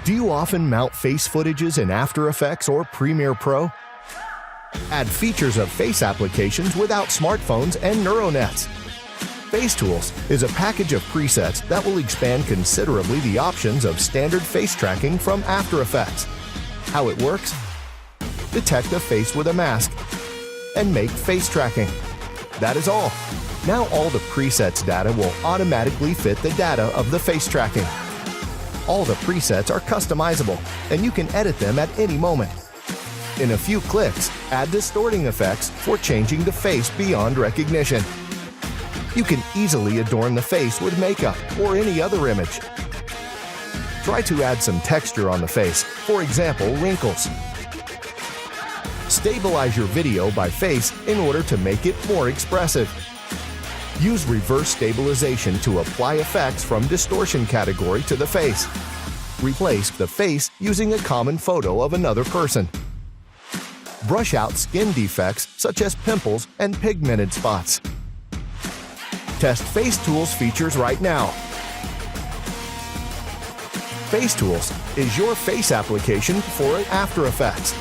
Do you often mount face footages in After Effects or Premiere Pro? Add features of face applications without smartphones and neuronets. Face Tools is a package of presets that will expand considerably the options of standard face tracking from After Effects. How it works? Detect a face with a mask and make face tracking. That is all. Now all the presets data will automatically fit the data of the face tracking. All the presets are customizable, and you can edit them at any moment. In a few clicks, add distorting effects for changing the face beyond recognition. You can easily adorn the face with makeup or any other image. Try to add some texture on the face, for example, wrinkles. Stabilize your video by face in order to make it more expressive. Use reverse stabilization to apply effects from distortion category to the face. Replace the face using a common photo of another person. Brush out skin defects such as pimples and pigmented spots. Test Face Tools features right now. Face Tools is your face application for After Effects.